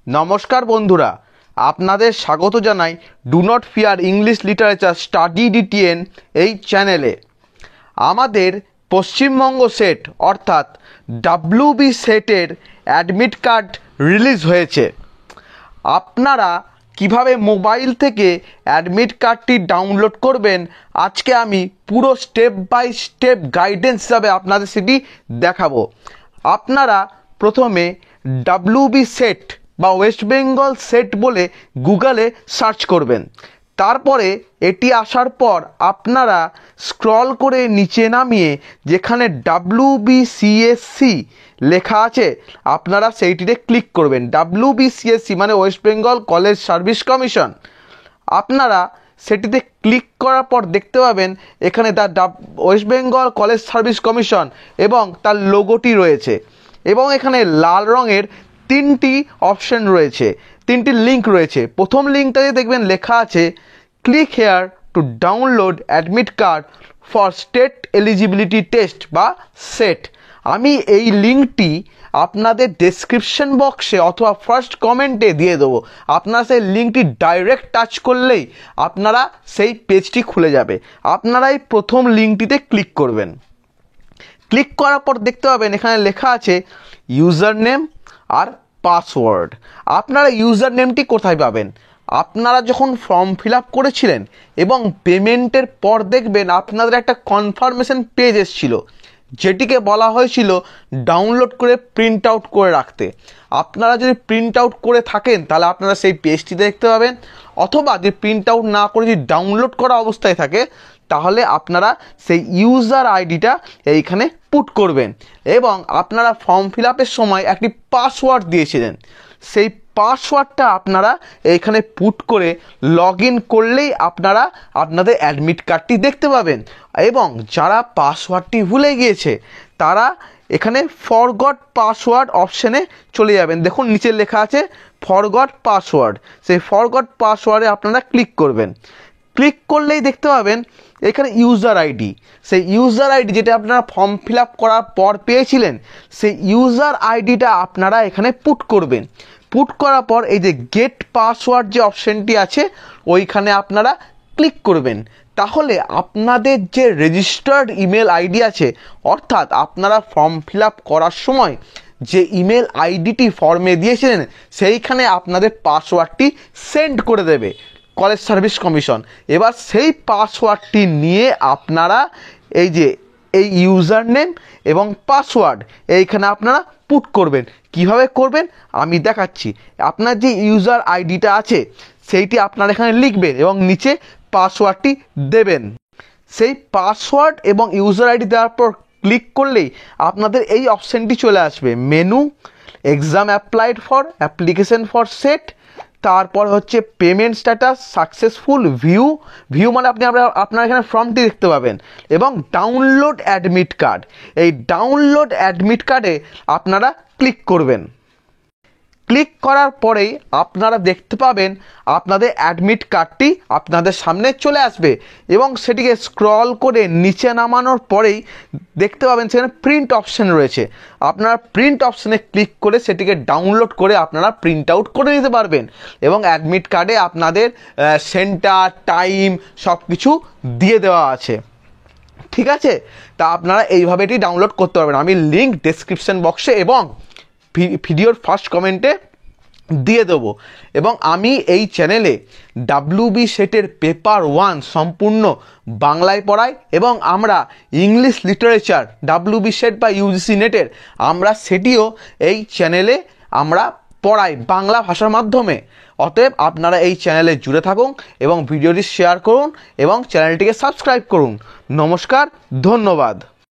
নমস্কার বন্ধুরা, আপনাদের স্বাগত জানাই do not fear English literature study DTN এই চ্যানেলে। আমাদের পশ্চিমবঙ্গ সেট অর্থাৎ WBSET-এর অ্যাডমিট কার্ড রিলিজ হয়েছে। আপনারা কিভাবে মোবাইল থেকে অ্যাডমিট কার্ডটি ডাউনলোড করবেন আজকে আমি পুরো স্টেপ বাই স্টেপ গাইডেন্স হিসাবে আপনাদের সেটি দেখাবো। আপনারা প্রথমে WBSET বা ওয়েস্ট বেঙ্গল সেট বলে গুগলে সার্চ করবেন। তারপরে এটি আসার পর আপনারা স্ক্রল করে নিচে নামিয়ে যেখানে WBCSC লেখা আছে আপনারা সেইটিতে ক্লিক করবেন। WBCSC মানে West Bengal college service commission. আপনারা সেটিতে ক্লিক করার পর দেখতে পাবেন এখানে West Bengal college service commission এবং তার লোগোটি রয়েছে এবং এখানে লাল রঙের তিনটি অপশন রয়েছে, তিনটি লিঙ্ক রয়েছে। প্রথম লিঙ্কটাতে দেখবেন লেখা আছে click here to download admit card for state eligibility test বা সেট। আমি এই লিঙ্কটি আপনাদের ডেসক্রিপশন বক্সে অথবা ফার্স্ট কমেন্টে দিয়ে দেবো। আপনারা সেই লিঙ্কটি ডাইরেক্ট টাচ করলেই আপনারা সেই পেজটি খুলে যাবে। আপনারা এই প্রথম লিঙ্কটিতে ক্লিক করবেন। ক্লিক করার পর দেখতে পাবেন এখানে লেখা আছে ইউজার নেম আর পাসওয়ার্ড। আপনারা ইউজার নেমটি কোথায় পাবেন? আপনারা যখন ফর্ম ফিল আপ করেছিলেন এবং পেমেন্টের পর দেখবেন আপনাদের একটা কনফার্মেশন পেজ এসেছিল যেটিকে বলা হয়েছিল ডাউনলোড করে প্রিন্ট আউট করে রাখতে। আপনারা যদি প্রিন্ট আউট করে থাকেন তাহলে আপনারা সেই পেজটি দেখতে পাবেন, অথবা যদি প্রিন্ট আউট না করে যদি ডাউনলোড করা অবস্থায় থাকে তাহলে আপনারা সেই ইউজার আইডিটা এইখানে পুট করবেন এবং আপনারা ফর্ম ফিল আপের সময় একটি পাসওয়ার্ড দিয়েছিলেন, সেই পাসওয়ার্ডটা আপনারা এইখানে পুট করে লগ ইন করলেই আপনারা আপনাদের অ্যাডমিট কার্ডটি দেখতে পাবেন। এবং যারা পাসওয়ার্ডটি ভুলে গিয়েছে তারা এখানে ফরগট পাসওয়ার্ড অপশানে চলে যাবেন। দেখুন নিচে লেখা আছে ফরগট পাসওয়ার্ড, সেই ফরগট পাসওয়ার্ডে আপনারা ক্লিক করবেন। ক্লিক করলেই দেখতে পাবেন এখানে ইউজার আইডি, সেই ইউজার আইডি যেটা আপনারা ফর্ম ফিল আপ করার পর পেয়েছিলেন সেই ইউজার আইডিটা আপনারা এখানে পুট করবেন। পুট করার পর এই যে গেট পাসওয়ার্ড যে অপশানটি আছে ওইখানে আপনারা ক্লিক করবেন। তাহলে আপনাদের যে রেজিস্টার্ড ইমেল আইডি আছে অর্থাৎ আপনারা ফর্ম ফিল আপ করার সময় যে ইমেল আইডিটি ফর্মে দিয়েছিলেন সেইখানে আপনাদের পাসওয়ার্ডটি সেন্ড করে দেবে কলেজ সার্ভিস কমিশন। এবার সেই পাসওয়ার্ডটি নিয়ে আপনারা এই যে এই ইউজার নেম এবং পাসওয়ার্ড এইখানে আপনারা পুট করবেন। কিভাবে করবেন আমি দেখাচ্ছি। আপনার যে ইউজার আইডিটা আছে সেইটি আপনারা এখানে লিখবেন এবং নিচে পাসওয়ার্ডটি দেবেন। সেই পাসওয়ার্ড এবং ইউজার আইডি দেওয়ার পর ক্লিক করলেই আপনাদের এই অপশানটি চলে আসবে menu, exam applied for, application for set, তারপর হচ্ছে পেমেন্ট স্ট্যাটাস সাকসেসফুল, ভিউ মানে আপনারা এখানে ফর্মটি দেখতে পাবেন এবং ডাউনলোড অ্যাডমিট কার্ড। এই ডাউনলোড অ্যাডমিট কার্ডে আপনারা ক্লিক করবেন। ক্লিক করার পরেই আপনারা দেখতে পাবেন আপনাদের অ্যাডমিট কার্ডটি আপনাদের সামনে চলে আসবে এবং সেটিকে স্ক্রল করে নিচে নামানোর পরেই দেখতে পাবেন সেখানে প্রিন্ট অপশান রয়েছে। আপনারা প্রিন্ট অপশানে ক্লিক করে সেটিকে ডাউনলোড করে আপনারা প্রিন্ট আউট করে নিতে পারবেন এবং অ্যাডমিট কার্ডে আপনাদের সেন্টার টাইম সব কিছু দিয়ে দেওয়া আছে। ঠিক আছে, তা আপনারা এইভাবে এটি ডাউনলোড করতে পারবেন। আমি লিঙ্ক ডেসক্রিপশন বক্সে এবং ভিডিওর ফার্স্ট কমেন্টে দিয়ে দেবো। এবং আমি এই চ্যানেলে WBSET-এর পেপার 1 সম্পূর্ণ বাংলায় পড়াই এবং আমরা ইংলিশ লিটারেচার WBSET বা UGC নেটের আমরা সেটিও এই চ্যানেলে আমরা পড়াই বাংলা ভাষার মাধ্যমে। অতএব আপনারা এই চ্যানেলে জুড়ে থাকুন এবং ভিডিওটি শেয়ার করুন এবং চ্যানেলটিকে সাবস্ক্রাইব করুন। নমস্কার, ধন্যবাদ।